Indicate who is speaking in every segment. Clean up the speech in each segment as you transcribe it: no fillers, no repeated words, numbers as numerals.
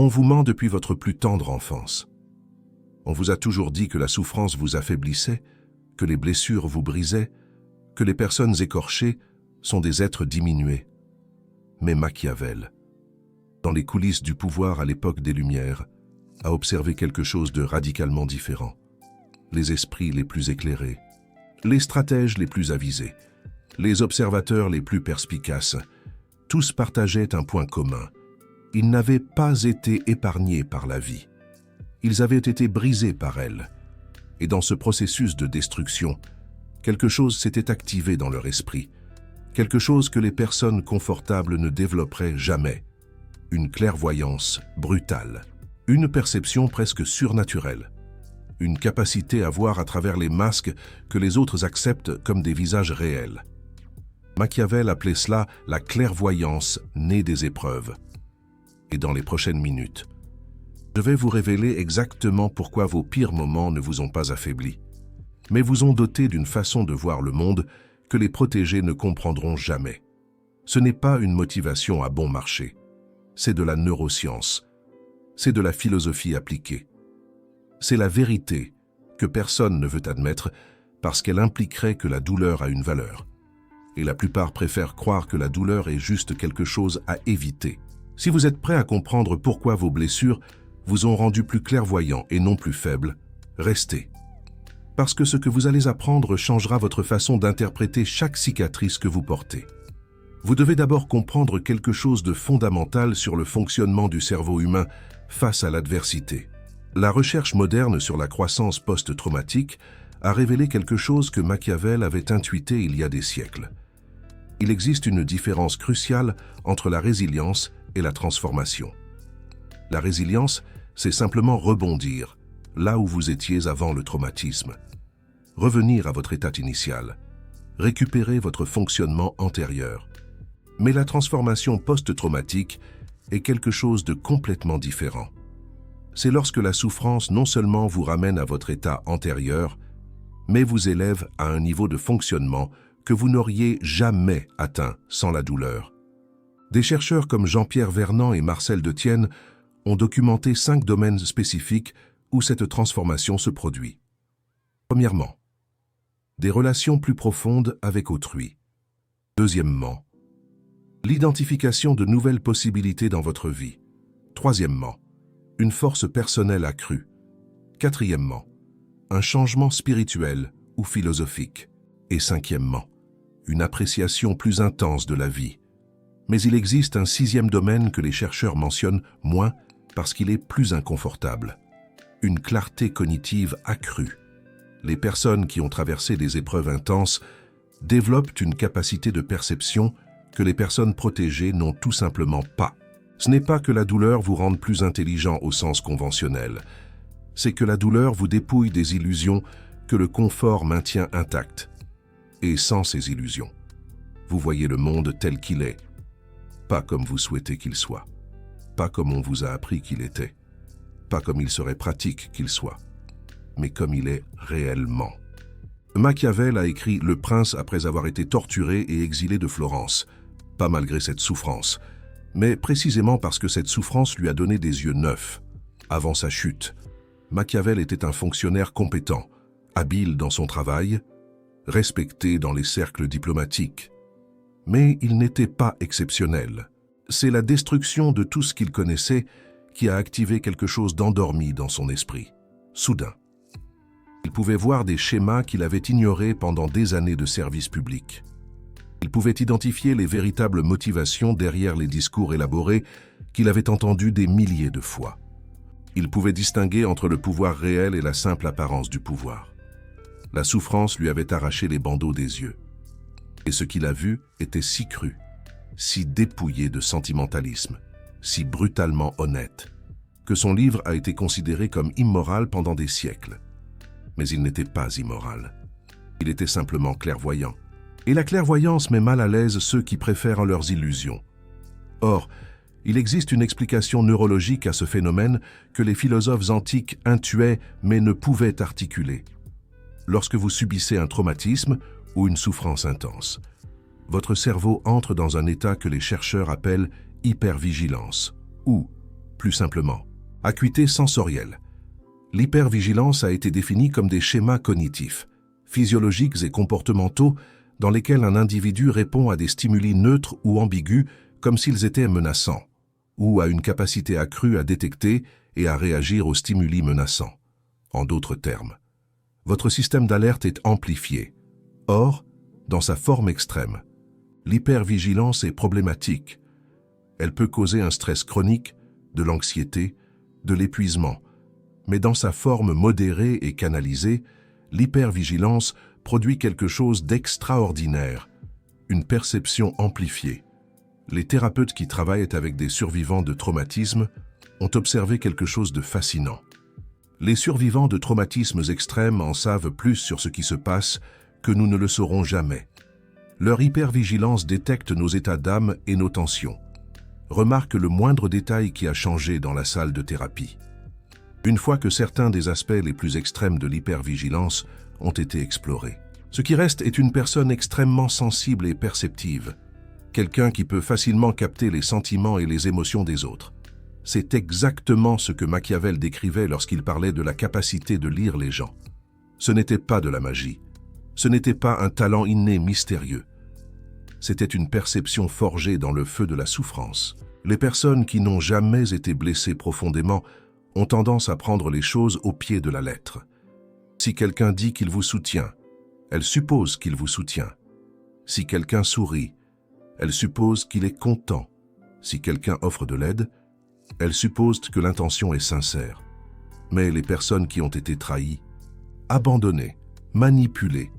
Speaker 1: On vous ment depuis votre plus tendre enfance. On vous a toujours dit que la souffrance vous affaiblissait, que les blessures vous brisaient, que les personnes écorchées sont des êtres diminués. Mais Machiavel, dans les coulisses du pouvoir à l'époque des Lumières, a observé quelque chose de radicalement différent. Les esprits les plus éclairés, les stratèges les plus avisés, les observateurs les plus perspicaces, tous partageaient un point commun. Ils n'avaient pas été épargnés par la vie. Ils avaient été brisés par elle. Et dans ce processus de destruction, quelque chose s'était activé dans leur esprit, quelque chose que les personnes confortables ne développeraient jamais. Une clairvoyance brutale, une perception presque surnaturelle, une capacité à voir à travers les masques que les autres acceptent comme des visages réels. Machiavel appelait cela la clairvoyance née des épreuves. Et dans les prochaines minutes, je vais vous révéler exactement pourquoi vos pires moments ne vous ont pas affaiblis, mais vous ont doté d'une façon de voir le monde que les protégés ne comprendront jamais. Ce n'est pas une motivation à bon marché, c'est de la neuroscience, c'est de la philosophie appliquée. C'est la vérité que personne ne veut admettre parce qu'elle impliquerait que la douleur a une valeur. Et la plupart préfèrent croire que la douleur est juste quelque chose à éviter. Si vous êtes prêt à comprendre pourquoi vos blessures vous ont rendu plus clairvoyant et non plus faible, restez. Parce que ce que vous allez apprendre changera votre façon d'interpréter chaque cicatrice que vous portez. Vous devez d'abord comprendre quelque chose de fondamental sur le fonctionnement du cerveau humain face à l'adversité. La recherche moderne sur la croissance post-traumatique a révélé quelque chose que Machiavel avait intuité il y a des siècles. Il existe une différence cruciale entre la résilience et la transformation. La résilience, c'est simplement rebondir, là où vous étiez avant le traumatisme. Revenir à votre état initial, récupérer votre fonctionnement antérieur. Mais la transformation post-traumatique est quelque chose de complètement différent. C'est lorsque la souffrance non seulement vous ramène à votre état antérieur, mais vous élève à un niveau de fonctionnement que vous n'auriez jamais atteint sans la douleur. Des chercheurs comme Jean-Pierre Vernant et Marcel Detienne ont documenté 5 domaines spécifiques où cette transformation se produit. Premièrement, des relations plus profondes avec autrui. Deuxièmement, l'identification de nouvelles possibilités dans votre vie. Troisièmement, une force personnelle accrue. Quatrièmement, un changement spirituel ou philosophique. Et cinquièmement, une appréciation plus intense de la vie. Mais il existe un 6e domaine que les chercheurs mentionnent moins parce qu'il est plus inconfortable. Une clarté cognitive accrue. Les personnes qui ont traversé des épreuves intenses développent une capacité de perception que les personnes protégées n'ont tout simplement pas. Ce n'est pas que la douleur vous rende plus intelligent au sens conventionnel. C'est que la douleur vous dépouille des illusions que le confort maintient intactes. Et sans ces illusions, vous voyez le monde tel qu'il est, pas comme vous souhaitez qu'il soit, pas comme on vous a appris qu'il était, pas comme il serait pratique qu'il soit, mais comme il est réellement. Machiavel a écrit Le Prince après avoir été torturé et exilé de Florence, pas malgré cette souffrance, mais précisément parce que cette souffrance lui a donné des yeux neufs. Avant sa chute, Machiavel était un fonctionnaire compétent, habile dans son travail, respecté dans les cercles diplomatiques. Mais il n'était pas exceptionnel. C'est la destruction de tout ce qu'il connaissait qui a activé quelque chose d'endormi dans son esprit. Soudain, il pouvait voir des schémas qu'il avait ignorés pendant des années de service public. Il pouvait identifier les véritables motivations derrière les discours élaborés qu'il avait entendus des milliers de fois. Il pouvait distinguer entre le pouvoir réel et la simple apparence du pouvoir. La souffrance lui avait arraché les bandeaux des yeux. Et ce qu'il a vu était si cru, si dépouillé de sentimentalisme, si brutalement honnête, que son livre a été considéré comme immoral pendant des siècles. Mais il n'était pas immoral. Il était simplement clairvoyant. Et la clairvoyance met mal à l'aise ceux qui préfèrent leurs illusions. Or, il existe une explication neurologique à ce phénomène que les philosophes antiques intuaient mais ne pouvaient articuler. Lorsque vous subissez un traumatisme ou une souffrance intense, votre cerveau entre dans un état que les chercheurs appellent hypervigilance ou plus simplement. Acuité sensorielle. L'hypervigilance a été définie comme des schémas cognitifs, physiologiques et comportementaux dans lesquels un individu répond à des stimuli neutres ou ambigus comme s'ils étaient menaçants, ou à une capacité accrue à détecter et à réagir aux stimuli menaçants. En d'autres termes, votre système d'alerte est amplifié. Or, dans sa forme extrême, l'hypervigilance est problématique. Elle peut causer un stress chronique, de l'anxiété, de l'épuisement. Mais dans sa forme modérée et canalisée, l'hypervigilance produit quelque chose d'extraordinaire, une perception amplifiée. Les thérapeutes qui travaillent avec des survivants de traumatismes ont observé quelque chose de fascinant. Les survivants de traumatismes extrêmes en savent plus sur ce qui se passe que nous ne le saurons jamais. Leur hypervigilance détecte nos états d'âme et nos tensions. Remarque le moindre détail qui a changé dans la salle de thérapie. Une fois que certains des aspects les plus extrêmes de l'hypervigilance ont été explorés. Ce qui reste est une personne extrêmement sensible et perceptive, quelqu'un qui peut facilement capter les sentiments et les émotions des autres. C'est exactement ce que Machiavel décrivait lorsqu'il parlait de la capacité de lire les gens. Ce n'était pas de la magie, ce n'était pas un talent inné mystérieux. C'était une perception forgée dans le feu de la souffrance. Les personnes qui n'ont jamais été blessées profondément ont tendance à prendre les choses au pied de la lettre. Si quelqu'un dit qu'il vous soutient, elle suppose qu'il vous soutient. Si quelqu'un sourit, elle suppose qu'il est content. Si quelqu'un offre de l'aide, elle suppose que l'intention est sincère. Mais les personnes qui ont été trahies, abandonnées, manipulées,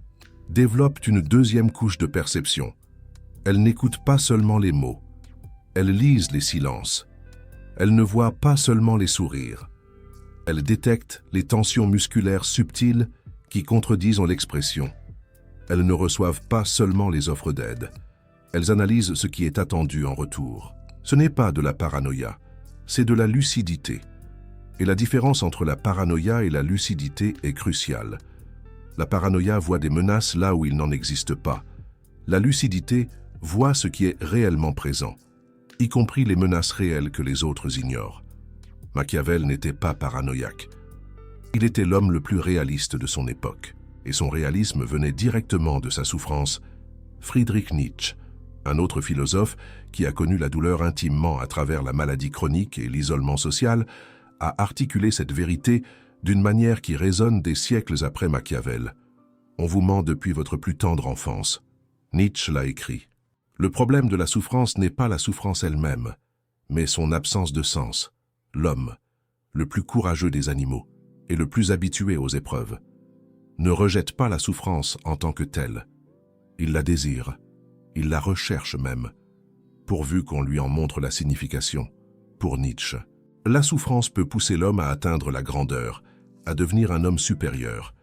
Speaker 1: développent une deuxième couche de perception. Elles n'écoutent pas seulement les mots, elles lisent les silences. Elles ne voient pas seulement les sourires. Elles détectent les tensions musculaires subtiles qui contredisent l'expression. Elles ne reçoivent pas seulement les offres d'aide. Elles analysent ce qui est attendu en retour. Ce n'est pas de la paranoïa, c'est de la lucidité. Et la différence entre la paranoïa et la lucidité est cruciale. La paranoïa voit des menaces là où il n'en existe pas. La lucidité voit ce qui est réellement présent, y compris les menaces réelles que les autres ignorent. Machiavel n'était pas paranoïaque. Il était l'homme le plus réaliste de son époque, et son réalisme venait directement de sa souffrance. Friedrich Nietzsche, un autre philosophe qui a connu la douleur intimement à travers la maladie chronique et l'isolement social, a articulé cette vérité d'une manière qui résonne des siècles après Machiavel. On vous ment depuis votre plus tendre enfance. Nietzsche l'a écrit. Le problème de la souffrance n'est pas la souffrance elle-même, mais son absence de sens. L'homme, le plus courageux des animaux et le plus habitué aux épreuves, ne rejette pas la souffrance en tant que telle. Il la désire, il la recherche même, pourvu qu'on lui en montre la signification. Pour Nietzsche, la souffrance peut pousser l'homme à atteindre la grandeur, à devenir un homme supérieur,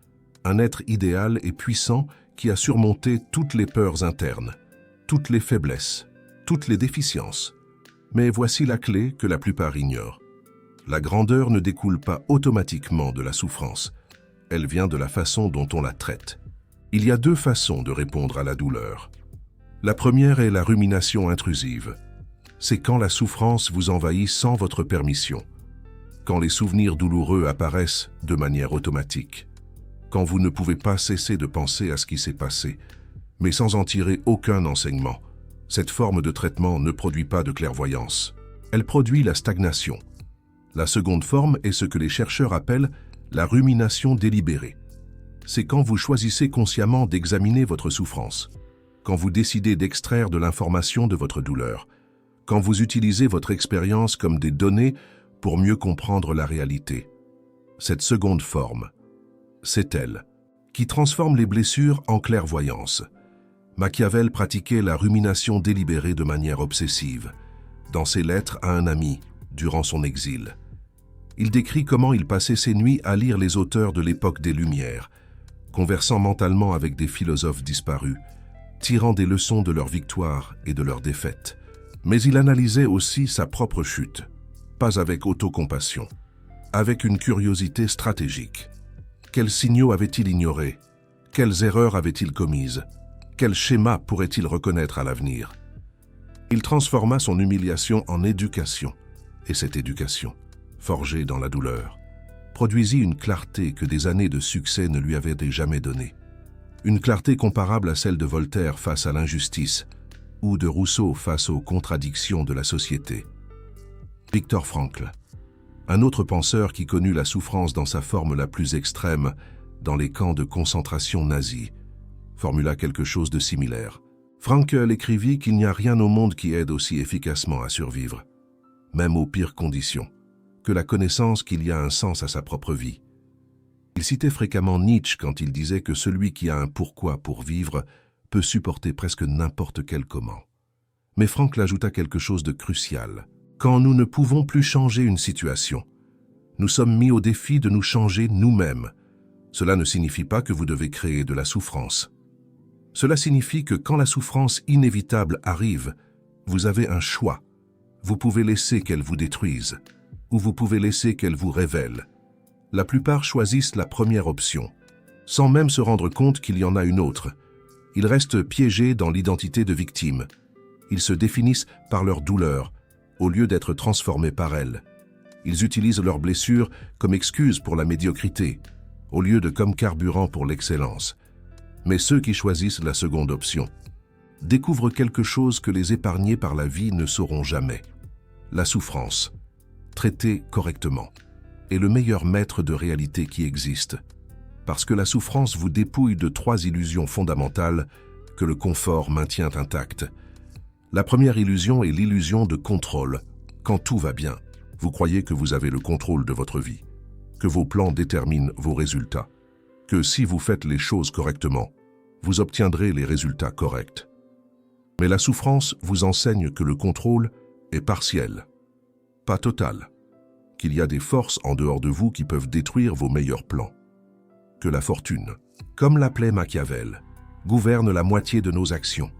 Speaker 1: un être idéal et puissant qui a surmonté toutes les peurs internes, toutes les faiblesses, toutes les déficiences. Mais voici la clé que la plupart ignorent. La grandeur ne découle pas automatiquement de la souffrance. Elle vient de la façon dont on la traite. Il y a deux façons de répondre à la douleur. La première est la rumination intrusive. C'est quand la souffrance vous envahit sans votre permission, quand les souvenirs douloureux apparaissent de manière automatique, quand vous ne pouvez pas cesser de penser à ce qui s'est passé, mais sans en tirer aucun enseignement. Cette forme de traitement ne produit pas de clairvoyance. Elle produit la stagnation. La seconde forme est ce que les chercheurs appellent la rumination délibérée. C'est quand vous choisissez consciemment d'examiner votre souffrance, quand vous décidez d'extraire de l'information de votre douleur, quand vous utilisez votre expérience comme des données pour mieux comprendre la réalité. Cette seconde forme, c'est elle, qui transforme les blessures en clairvoyance. Machiavel pratiquait la rumination délibérée de manière obsessive, dans ses lettres à un ami, durant son exil. Il décrit comment il passait ses nuits à lire les auteurs de l'époque des Lumières, conversant mentalement avec des philosophes disparus, tirant des leçons de leurs victoires et de leurs défaites. Mais il analysait aussi sa propre chute, pas avec autocompassion, avec une curiosité stratégique. Quels signaux avait-il ignorés? Quelles erreurs avait-il commises? Quel schéma pourrait-il reconnaître à l'avenir? Il transforma son humiliation en éducation, Et cette éducation, forgée dans la douleur, produisit une clarté que des années de succès ne lui avaient jamais donnée. Une clarté comparable à celle de Voltaire face à l'injustice ou de Rousseau face aux contradictions de la société. Viktor Frankl, un autre penseur qui connut la souffrance dans sa forme la plus extrême dans les camps de concentration nazis, formula quelque chose de similaire. Frankl écrivit qu'il n'y a rien au monde qui aide aussi efficacement à survivre, même aux pires conditions, que la connaissance qu'il y a un sens à sa propre vie. Il citait fréquemment Nietzsche quand il disait que celui qui a un pourquoi pour vivre peut supporter presque n'importe quel comment. Mais Frankl ajouta quelque chose de crucial. Quand nous ne pouvons plus changer une situation, nous sommes mis au défi de nous changer nous-mêmes. Cela ne signifie pas que vous devez créer de la souffrance. Cela signifie que quand la souffrance inévitable arrive, vous avez un choix. Vous pouvez laisser qu'elle vous détruise, ou vous pouvez laisser qu'elle vous révèle. La plupart choisissent la première option, sans même se rendre compte qu'il y en a une autre. Ils restent piégés dans l'identité de victime. Ils se définissent par leur douleur, au lieu d'être transformés par elle. Ils utilisent leurs blessures comme excuse pour la médiocrité, au lieu de comme carburant pour l'excellence. Mais ceux qui choisissent la seconde option découvrent quelque chose que les épargnés par la vie ne sauront jamais. La souffrance, traitée correctement, est le meilleur maître de réalité qui existe, parce que la souffrance vous dépouille de 3 illusions fondamentales que le confort maintient intactes. La première illusion est l'illusion de contrôle. Quand tout va bien, vous croyez que vous avez le contrôle de votre vie, que vos plans déterminent vos résultats, que si vous faites les choses correctement, vous obtiendrez les résultats corrects. Mais la souffrance vous enseigne que le contrôle est partiel, pas total, qu'il y a des forces en dehors de vous qui peuvent détruire vos meilleurs plans, que la fortune, comme l'appelait Machiavel, gouverne la moitié de nos actions.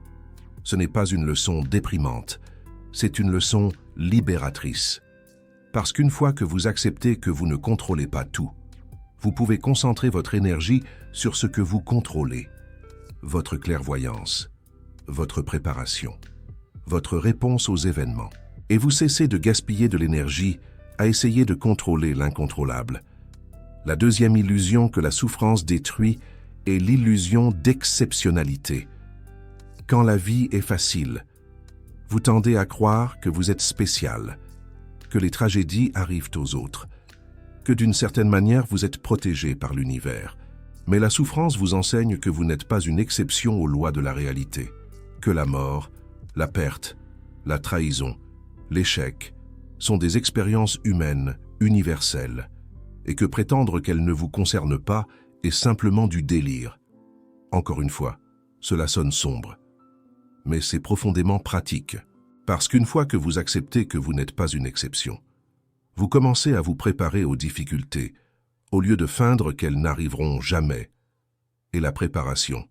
Speaker 1: Ce n'est pas une leçon déprimante, c'est une leçon libératrice. Parce qu'une fois que vous acceptez que vous ne contrôlez pas tout, vous pouvez concentrer votre énergie sur ce que vous contrôlez. Votre clairvoyance, votre préparation, votre réponse aux événements. Et vous cessez de gaspiller de l'énergie à essayer de contrôler l'incontrôlable. La deuxième illusion que la souffrance détruit est l'illusion d'exceptionnalité. Quand la vie est facile, vous tendez à croire que vous êtes spécial, que les tragédies arrivent aux autres, que d'une certaine manière vous êtes protégé par l'univers. Mais la souffrance vous enseigne que vous n'êtes pas une exception aux lois de la réalité, que la mort, la perte, la trahison, l'échec sont des expériences humaines, universelles, et que prétendre qu'elles ne vous concernent pas est simplement du délire. Encore une fois, cela sonne sombre, mais c'est profondément pratique, parce qu'une fois que vous acceptez que vous n'êtes pas une exception, vous commencez à vous préparer aux difficultés, au lieu de feindre qu'elles n'arriveront jamais. Et la préparation,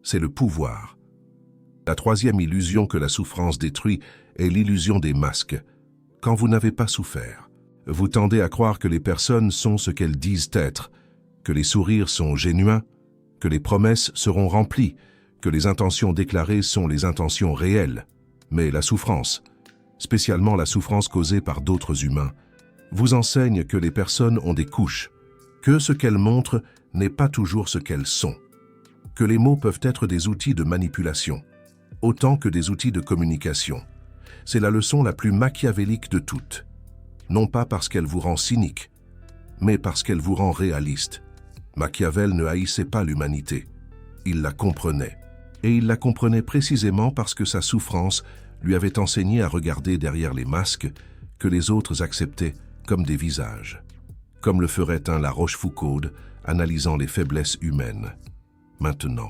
Speaker 1: c'est le pouvoir. La troisième illusion que la souffrance détruit est l'illusion des masques. Quand vous n'avez pas souffert, vous tendez à croire que les personnes sont ce qu'elles disent être, que les sourires sont génuins, que les promesses seront remplies, que les intentions déclarées sont les intentions réelles. Mais la souffrance, spécialement la souffrance causée par d'autres humains, vous enseigne que les personnes ont des couches, que ce qu'elles montrent n'est pas toujours ce qu'elles sont, que les mots peuvent être des outils de manipulation, autant que des outils de communication. C'est la leçon la plus machiavélique de toutes, non pas parce qu'elle vous rend cynique, mais parce qu'elle vous rend réaliste. Machiavel ne haïssait pas l'humanité, il la comprenait. Et il la comprenait précisément parce que sa souffrance lui avait enseigné à regarder derrière les masques que les autres acceptaient comme des visages, comme le ferait un La Rochefoucauld analysant les faiblesses humaines. Maintenant,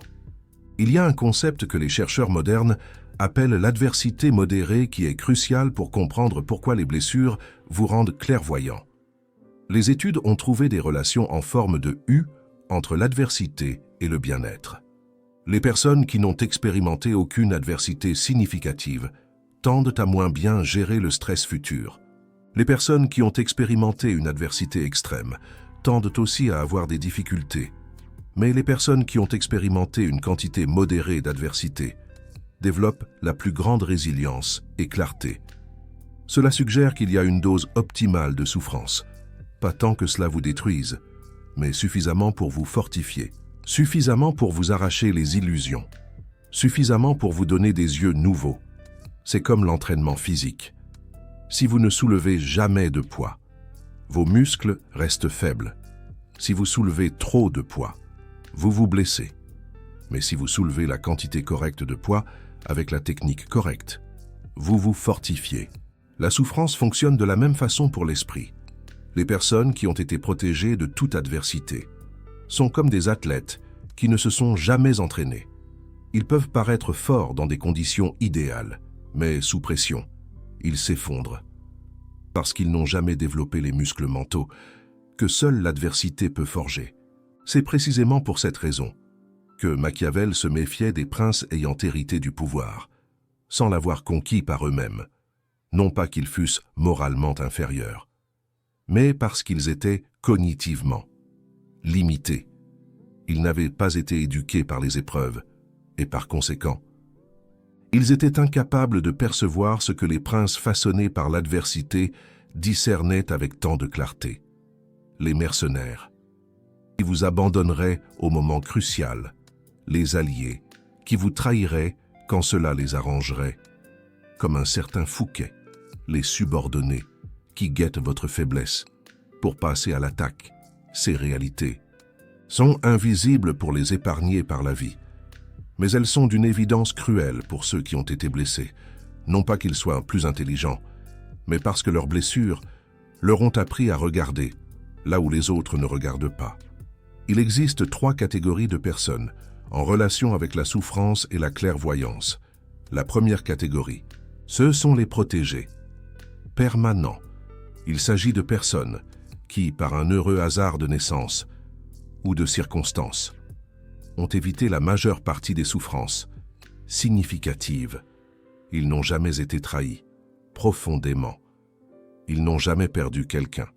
Speaker 1: il y a un concept que les chercheurs modernes appellent l'adversité modérée qui est crucial pour comprendre pourquoi les blessures vous rendent clairvoyant. Les études ont trouvé des relations en forme de U entre l'adversité et le bien-être. Les personnes qui n'ont expérimenté aucune adversité significative tendent à moins bien gérer le stress futur. Les personnes qui ont expérimenté une adversité extrême tendent aussi à avoir des difficultés. Mais les personnes qui ont expérimenté une quantité modérée d'adversité développent la plus grande résilience et clarté. Cela suggère qu'il y a une dose optimale de souffrance. Pas tant que cela vous détruise, mais suffisamment pour vous fortifier, suffisamment pour vous arracher les illusions, suffisamment pour vous donner des yeux nouveaux. C'est comme l'entraînement physique. Si vous ne soulevez jamais de poids, vos muscles restent faibles. Si vous soulevez trop de poids, vous vous blessez. Mais si vous soulevez la quantité correcte de poids avec la technique correcte, vous vous fortifiez. La souffrance fonctionne de la même façon pour l'esprit. Les personnes qui ont été protégées de toute adversité sont comme des athlètes qui ne se sont jamais entraînés. Ils peuvent paraître forts dans des conditions idéales, mais sous pression, ils s'effondrent. Parce qu'ils n'ont jamais développé les muscles mentaux que seule l'adversité peut forger. C'est précisément pour cette raison que Machiavel se méfiait des princes ayant hérité du pouvoir, sans l'avoir conquis par eux-mêmes. Non pas qu'ils fussent moralement inférieurs, mais parce qu'ils étaient cognitivement limités. Ils n'avaient pas été éduqués par les épreuves, et par conséquent, ils étaient incapables de percevoir ce que les princes façonnés par l'adversité discernaient avec tant de clarté. Les mercenaires, qui vous abandonneraient au moment crucial, les alliés, qui vous trahiraient quand cela les arrangerait, comme un certain Fouquet, les subordonnés, qui guettent votre faiblesse pour passer à l'attaque. Ces réalités sont invisibles pour les épargnés par la vie, mais elles sont d'une évidence cruelle pour ceux qui ont été blessés, non pas qu'ils soient plus intelligents, mais parce que leurs blessures leur ont appris à regarder là où les autres ne regardent pas. Il existe 3 catégories de personnes en relation avec la souffrance et la clairvoyance. La première catégorie, ce sont les protégés. Permanents. Il s'agit de personnes qui, par un heureux hasard de naissance ou de circonstances, ont évité la majeure partie des souffrances significatives. Ils n'ont jamais été trahis, profondément. Ils n'ont jamais perdu quelqu'un.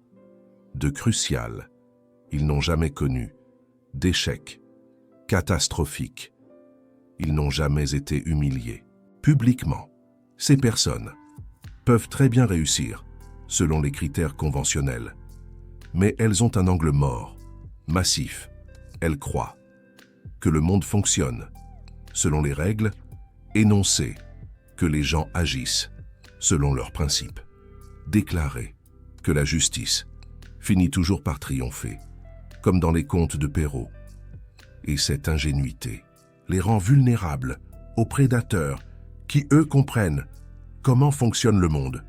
Speaker 1: De crucial, ils n'ont jamais connu d'échec catastrophique. Ils n'ont jamais été humiliés publiquement. Ces personnes peuvent très bien réussir selon les critères conventionnels, mais elles ont un angle mort, massif. Elles croient que le monde fonctionne selon les règles énoncées, que les gens agissent selon leurs principes. Déclarer que la justice finit toujours par triompher, comme dans les contes de Perrault. Et cette ingénuité les rend vulnérables aux prédateurs qui, eux, comprennent comment fonctionne le monde.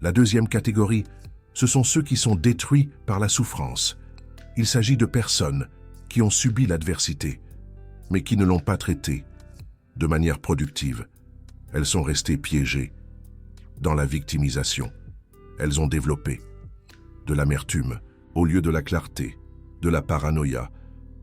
Speaker 1: La deuxième catégorie, ce sont ceux qui sont détruits par la souffrance. Il s'agit de personnes qui ont subi l'adversité, mais qui ne l'ont pas traitée de manière productive. Elles sont restées piégées dans la victimisation. Elles ont développé de l'amertume au lieu de la clarté, de la paranoïa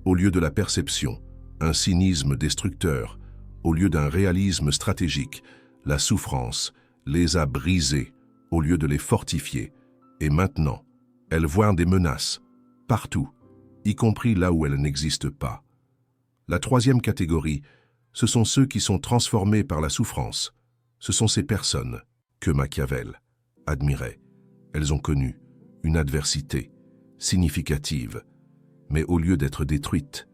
Speaker 1: au lieu de la perception, un cynisme destructeur au lieu d'un réalisme stratégique. La souffrance les a brisées au lieu de les fortifier. Et maintenant, elles voient des menaces partout, y compris là où elles n'existent pas. La troisième catégorie, ce sont ceux qui sont transformés par la souffrance. Ce sont ces personnes que Machiavel admirait. Elles ont connu une adversité significative, mais au lieu d'être détruites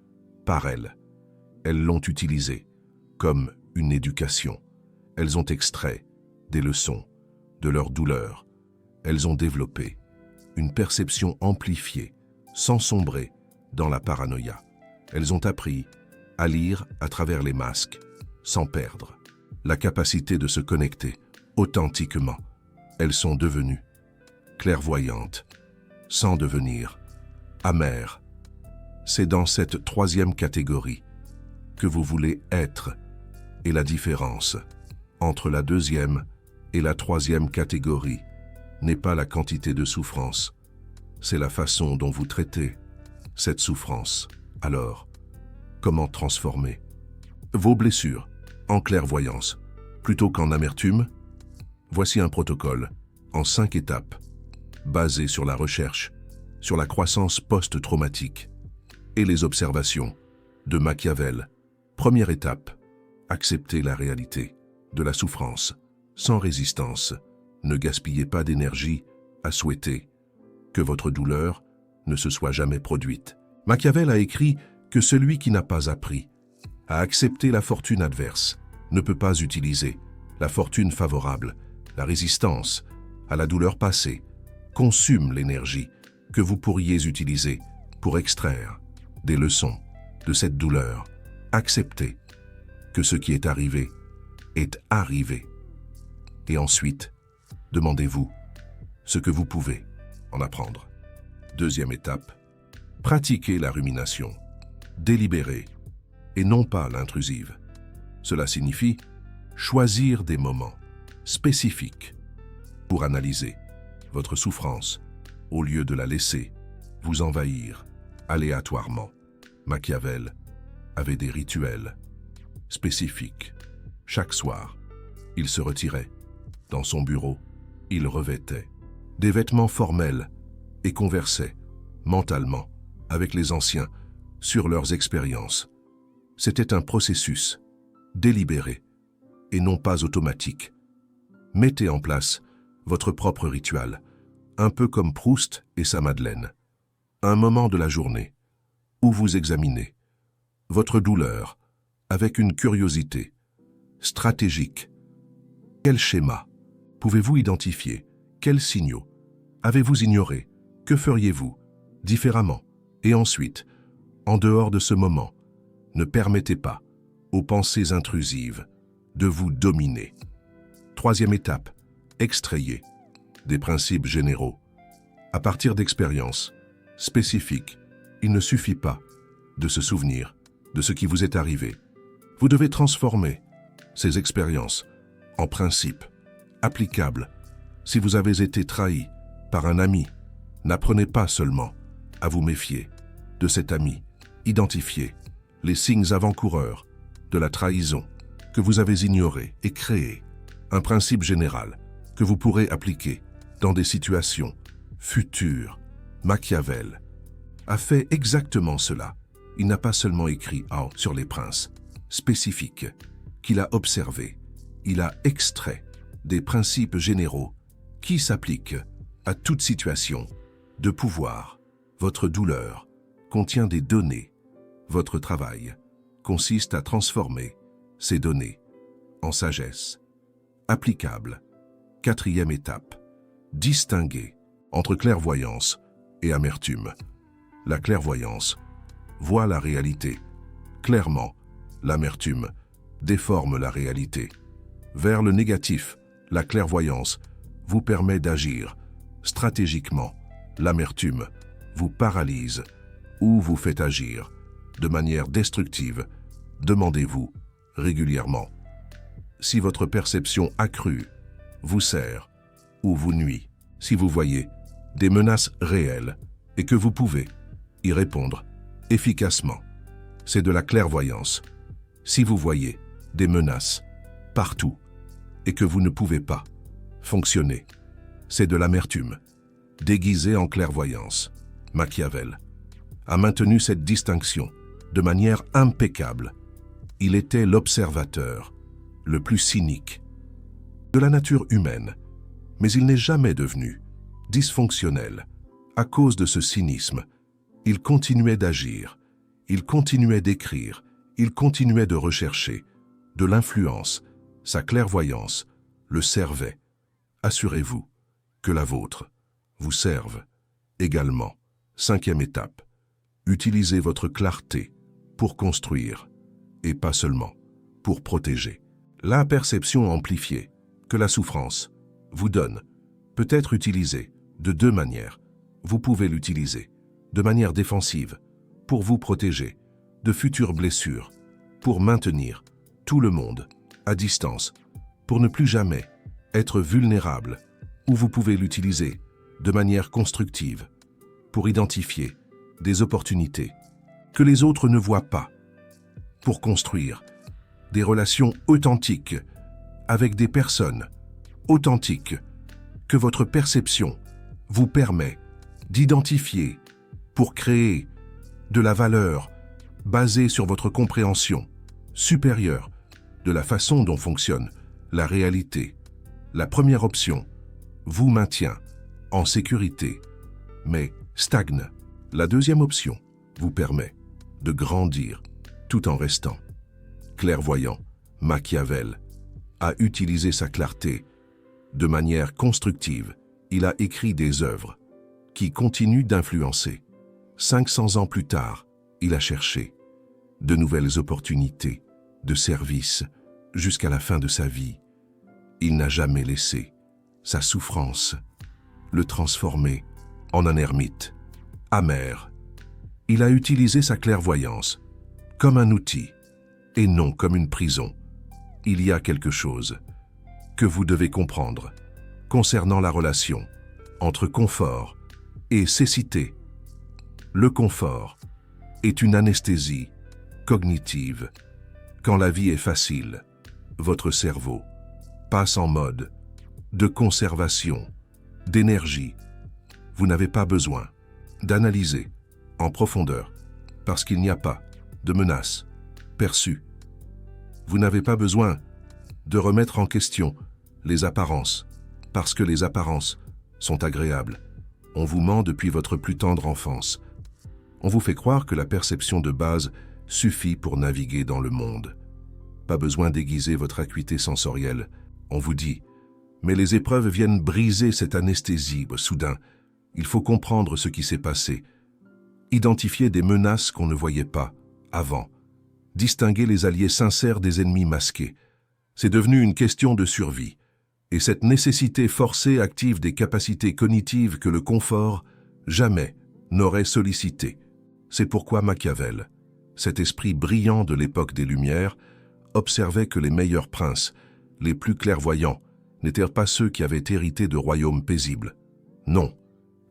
Speaker 1: par elles l'ont utilisée comme une éducation. Elles ont extrait des leçons de leur douleur. Elles ont développé une perception amplifiée, sans sombrer dans la paranoïa. Elles ont appris à lire à travers les masques, sans perdre la capacité de se connecter authentiquement. Elles sont devenues clairvoyantes, sans devenir amères. C'est dans cette troisième catégorie que vous voulez être, et la différence entre la deuxième et la troisième catégorie n'est pas la quantité de souffrance, c'est la façon dont vous traitez cette souffrance. Alors, comment transformer vos blessures en clairvoyance plutôt qu'en amertume? Voici un protocole en 5 étapes, basé sur la recherche, sur la croissance post-traumatique et les observations de Machiavel. Première étape, accepter la réalité de la souffrance sans résistance Ne gaspillez pas d'énergie à souhaiter que votre douleur ne se soit jamais produite. Machiavel a écrit que celui qui n'a pas appris à accepter la fortune adverse ne peut pas utiliser la fortune favorable. La résistance à la douleur passée consume l'énergie que vous pourriez utiliser pour extraire des leçons de cette douleur. Acceptez que ce qui est arrivé. Et ensuite, demandez-vous ce que vous pouvez en apprendre. Deuxième étape, pratiquez la rumination, délibérée et non pas l'intrusive. Cela signifie choisir des moments spécifiques pour analyser votre souffrance au lieu de la laisser vous envahir aléatoirement. Machiavel avait des rituels spécifiques. Chaque soir, il se retirait. Dans son bureau, il revêtait des vêtements formels et conversait mentalement avec les anciens sur leurs expériences. C'était un processus délibéré et non pas automatique. Mettez en place votre propre rituel, un peu comme Proust et sa Madeleine. Un moment de la journée où vous examinez votre douleur avec une curiosité stratégique. Quel schéma pouvez-vous identifier? Quels signaux avez-vous ignorés? Que feriez-vous différemment? Et ensuite, en dehors de ce moment, ne permettez pas aux pensées intrusives de vous dominer. Troisième étape, extrayez des principes généraux. À partir d'expériences spécifiques, il ne suffit pas de se souvenir de ce qui vous est arrivé. Vous devez transformer ces expériences en principes applicables. Si vous avez été trahi par un ami, n'apprenez pas seulement à vous méfier de cet ami. Identifiez les signes avant-coureurs de la trahison que vous avez ignorés et créez un principe général que vous pourrez appliquer dans des situations futures. Machiavel a fait exactement cela. Il n'a pas seulement écrit sur les princes spécifiques qu'il a observés. Il a extrait des principes généraux qui s'appliquent à toute situation de pouvoir. Votre douleur contient des données. Votre travail consiste à transformer ces données en sagesse applicable. Quatrième étape, distinguer entre clairvoyance et amertume. La clairvoyance voit la réalité clairement. L'amertume déforme la réalité. Vers le négatif, la clairvoyance vous permet d'agir stratégiquement. L'amertume vous paralyse ou vous fait agir de manière destructive. Demandez-vous régulièrement si votre perception accrue vous sert ou vous nuit. Si vous voyez des menaces réelles et que vous pouvez y répondre efficacement, c'est de la clairvoyance. Si vous voyez des menaces partout et que vous ne pouvez pas fonctionner, c'est de l'amertume déguisée en clairvoyance. Machiavel a maintenu cette distinction de manière impeccable. Il était l'observateur le plus cynique de la nature humaine, mais il n'est jamais devenu dysfonctionnel. À cause de ce cynisme, il continuait d'agir, il continuait d'écrire, il continuait de rechercher de l'influence. Sa clairvoyance le servait. Assurez-vous que la vôtre vous serve également. Cinquième étape, utilisez votre clarté pour construire et pas seulement pour protéger. La perception amplifiée que la souffrance vous donne peut être utilisée de deux manières. Vous pouvez l'utiliser de manière défensive pour vous protéger de futures blessures, pour maintenir tout le monde à distance, pour ne plus jamais être vulnérable, ou vous pouvez l'utiliser de manière constructive pour identifier des opportunités que les autres ne voient pas, pour construire des relations authentiques avec des personnes authentiques que votre perception vous permet d'identifier pour créer de la valeur basée sur votre compréhension supérieure de la façon dont fonctionne la réalité. La première option vous maintient en sécurité, mais stagne. La deuxième option vous permet de grandir tout en restant clairvoyant. Machiavel a utilisé sa clarté de manière constructive. Il a écrit des œuvres qui continuent d'influencer. 500 ans plus tard, il a cherché de nouvelles opportunités de service jusqu'à la fin de sa vie. Il n'a jamais laissé sa souffrance le transformer en un ermite amer. Il a utilisé sa clairvoyance comme un outil et non comme une prison. Il y a quelque chose que vous devez comprendre concernant la relation entre confort et cécité. Le confort est une anesthésie cognitive. Quand la vie est facile, votre cerveau passe en mode de conservation d'énergie. Vous n'avez pas besoin d'analyser en profondeur parce qu'il n'y a pas de menace perçue. Vous n'avez pas besoin de remettre en question les apparences parce que les apparences sont agréables. On vous ment depuis votre plus tendre enfance. On vous fait croire que la perception de base suffit pour naviguer dans le monde. Pas besoin d'aiguiser votre acuité sensorielle. On vous dit, mais les épreuves viennent briser cette anesthésie. Soudain, il faut comprendre ce qui s'est passé. Identifier des menaces qu'on ne voyait pas avant. Distinguer les alliés sincères des ennemis masqués. C'est devenu une question de survie. Et cette nécessité forcée active des capacités cognitives que le confort jamais n'aurait sollicitées. C'est pourquoi Machiavel, cet esprit brillant de l'époque des Lumières, observait que les meilleurs princes, les plus clairvoyants, n'étaient pas ceux qui avaient hérité de royaumes paisibles. Non,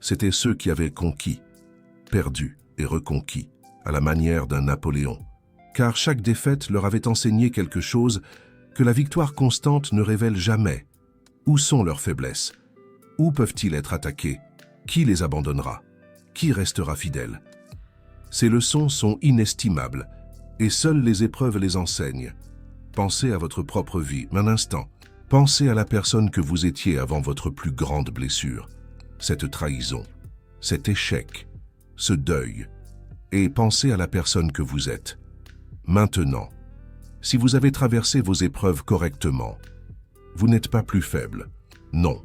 Speaker 1: c'étaient ceux qui avaient conquis, perdu et reconquis, à la manière d'un Napoléon. Car chaque défaite leur avait enseigné quelque chose que la victoire constante ne révèle jamais. Où sont leurs faiblesses? Où peuvent-ils être attaqués? Qui les abandonnera? Qui restera fidèle? Ces leçons sont inestimables, et seules les épreuves les enseignent. Pensez à votre propre vie, un instant. Pensez à la personne que vous étiez avant votre plus grande blessure, cette trahison, cet échec, ce deuil, et pensez à la personne que vous êtes. Maintenant, si vous avez traversé vos épreuves correctement, vous n'êtes pas plus faible. Non,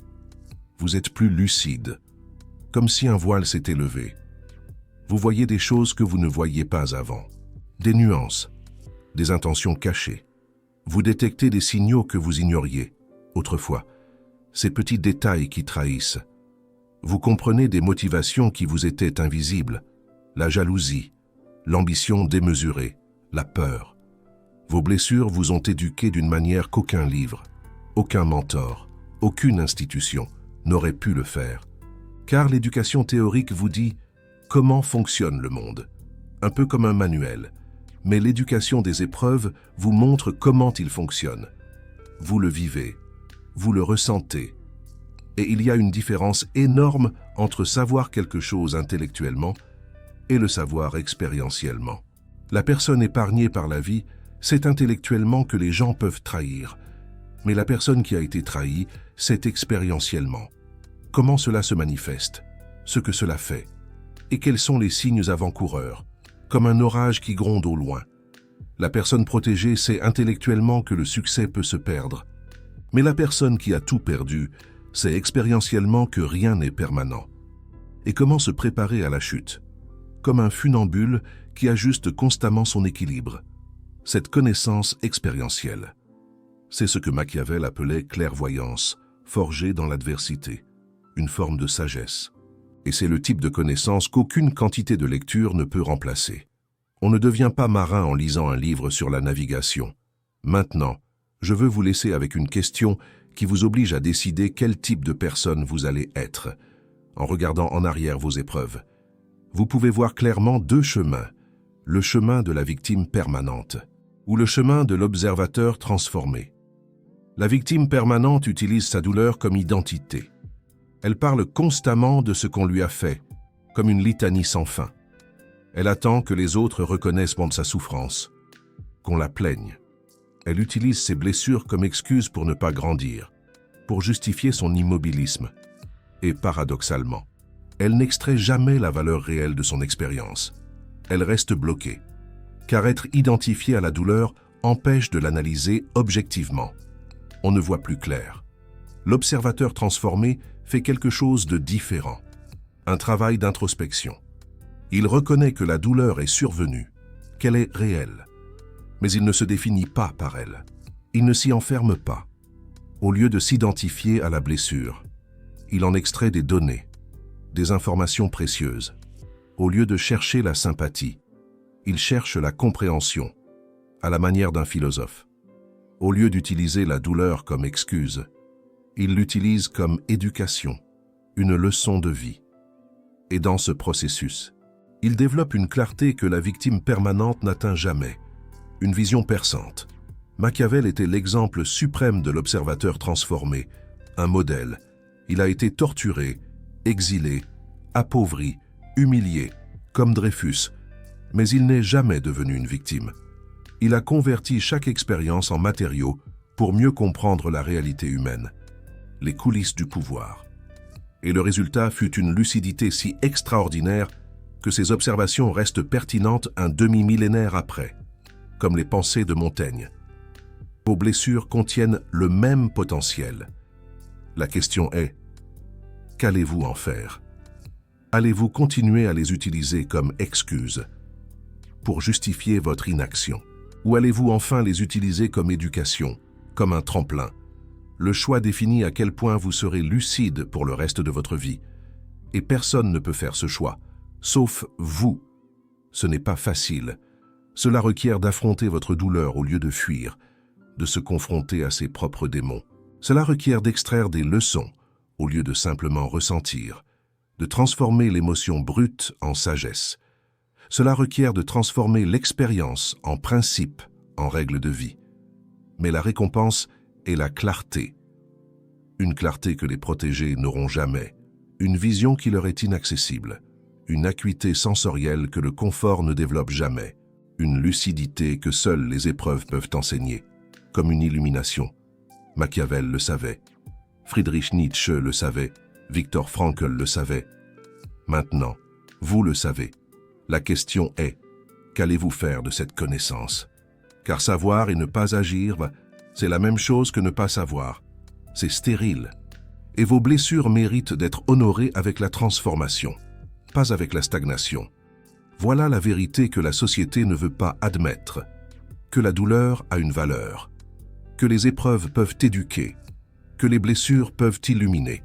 Speaker 1: vous êtes plus lucide, comme si un voile s'était levé. Vous voyez des choses que vous ne voyiez pas avant, des nuances, des intentions cachées. Vous détectez des signaux que vous ignoriez autrefois, ces petits détails qui trahissent. Vous comprenez des motivations qui vous étaient invisibles, la jalousie, l'ambition démesurée, la peur. Vos blessures vous ont éduqué d'une manière qu'aucun livre, aucun mentor, aucune institution n'aurait pu le faire. Car l'éducation théorique vous dit comment fonctionne le monde, un peu comme un manuel. Mais l'éducation des épreuves vous montre comment il fonctionne. Vous le vivez, vous le ressentez. Et il y a une différence énorme entre savoir quelque chose intellectuellement et le savoir expérientiellement. La personne épargnée par la vie sait intellectuellement que les gens peuvent trahir, mais la personne qui a été trahie sait expérientiellement comment cela se manifeste, ce que cela fait, et quels sont les signes avant-coureurs, comme un orage qui gronde au loin. La personne protégée sait intellectuellement que le succès peut se perdre, mais la personne qui a tout perdu sait expérientiellement que rien n'est permanent. Et comment se préparer à la chute, comme un funambule qui ajuste constamment son équilibre. Cette connaissance expérientielle, c'est ce que Machiavel appelait clairvoyance, forgée dans l'adversité, une forme de sagesse. Et c'est le type de connaissance qu'aucune quantité de lecture ne peut remplacer. On ne devient pas marin en lisant un livre sur la navigation. Maintenant, je veux vous laisser avec une question qui vous oblige à décider quel type de personne vous allez être, en regardant en arrière vos épreuves. Vous pouvez voir clairement deux chemins, le chemin de la victime permanente ou le chemin de l'observateur transformé. La victime permanente utilise sa douleur comme identité. Elle parle constamment de ce qu'on lui a fait, comme une litanie sans fin. Elle attend que les autres reconnaissent sa souffrance, qu'on la plaigne. Elle utilise ses blessures comme excuse pour ne pas grandir. pour justifier son immobilisme. Et paradoxalement, elle n'extrait jamais la valeur réelle de son expérience. Elle reste bloquée, car être identifié à la douleur empêche de l'analyser objectivement. On ne voit plus clair. L'observateur transformé fait quelque chose de différent, un travail d'introspection. Il reconnaît que la douleur est survenue, qu'elle est réelle, mais il ne se définit pas par elle. Il ne s'y enferme pas. Au lieu de s'identifier à la blessure, il en extrait des données, des informations précieuses. Au lieu de chercher la sympathie, il cherche la compréhension, à la manière d'un philosophe. Au lieu d'utiliser la douleur comme excuse, il l'utilise comme éducation, une leçon de vie. Et dans ce processus, il développe une clarté que la victime permanente n'atteint jamais, une vision perçante. Machiavel était l'exemple suprême de l'observateur transformé, un modèle. Il a été torturé, exilé, appauvri, humilié, comme Dreyfus, mais il n'est jamais devenu une victime. Il a converti chaque expérience en matériau pour mieux comprendre la réalité humaine, les coulisses du pouvoir. Et le résultat fut une lucidité si extraordinaire que ses observations restent pertinentes un demi-millénaire après, comme les pensées de Montaigne. Vos blessures contiennent le même potentiel. La question est, qu'allez-vous en faire? Allez-vous continuer à les utiliser comme excuse pour justifier votre inaction? Ou allez-vous enfin les utiliser comme éducation, comme un tremplin? Le choix définit à quel point vous serez lucide pour le reste de votre vie. Et personne ne peut faire ce choix, sauf vous. Ce n'est pas facile. Cela requiert d'affronter votre douleur au lieu de fuir, de se confronter à ses propres démons. Cela requiert d'extraire des leçons au lieu de simplement ressentir, de transformer l'émotion brute en sagesse. Cela requiert de transformer l'expérience en principe, en règle de vie. Mais la récompense est la clarté. Une clarté que les protégés n'auront jamais, une vision qui leur est inaccessible, une acuité sensorielle que le confort ne développe jamais, une lucidité que seules les épreuves peuvent enseigner, comme une illumination. Machiavel le savait, Friedrich Nietzsche le savait, Viktor Frankl le savait. Maintenant, vous le savez. La question est, qu'allez-vous faire de cette connaissance? Car savoir et ne pas agir, c'est la même chose que ne pas savoir. C'est stérile. Et vos blessures méritent d'être honorées avec la transformation, pas avec la stagnation. Voilà la vérité que la société ne veut pas admettre, que la douleur a une valeur, que les épreuves peuvent éduquer, que les blessures peuvent illuminer.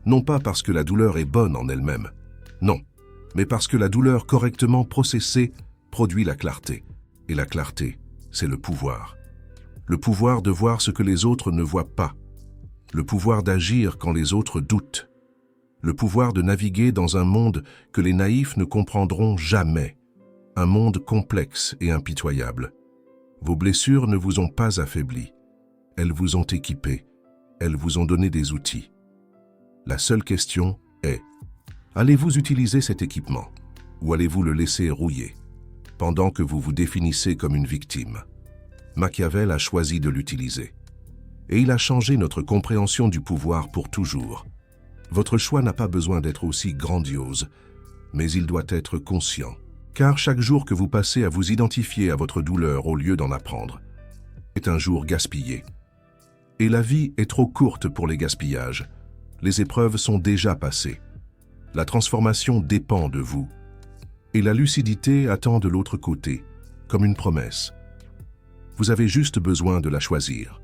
Speaker 1: Non pas parce que la douleur est bonne en elle-même, non, mais parce que la douleur correctement processée produit la clarté. Et la clarté, c'est le pouvoir. Le pouvoir de voir ce que les autres ne voient pas. Le pouvoir d'agir quand les autres doutent. Le pouvoir de naviguer dans un monde que les naïfs ne comprendront jamais. Un monde complexe et impitoyable. Vos blessures ne vous ont pas affaibli. Elles vous ont équipé. Elles vous ont donné des outils. La seule question est, allez-vous utiliser cet équipement ou allez-vous le laisser rouiller pendant que vous vous définissez comme une victime? Machiavel a choisi de l'utiliser. Et il a changé notre compréhension du pouvoir pour toujours. Votre choix n'a pas besoin d'être aussi grandiose, mais il doit être conscient. Car chaque jour que vous passez à vous identifier à votre douleur au lieu d'en apprendre, est un jour gaspillé. Et la vie est trop courte pour les gaspillages. Les épreuves sont déjà passées. La transformation dépend de vous. Et la lucidité attend de l'autre côté, comme une promesse. Vous avez juste besoin de la choisir.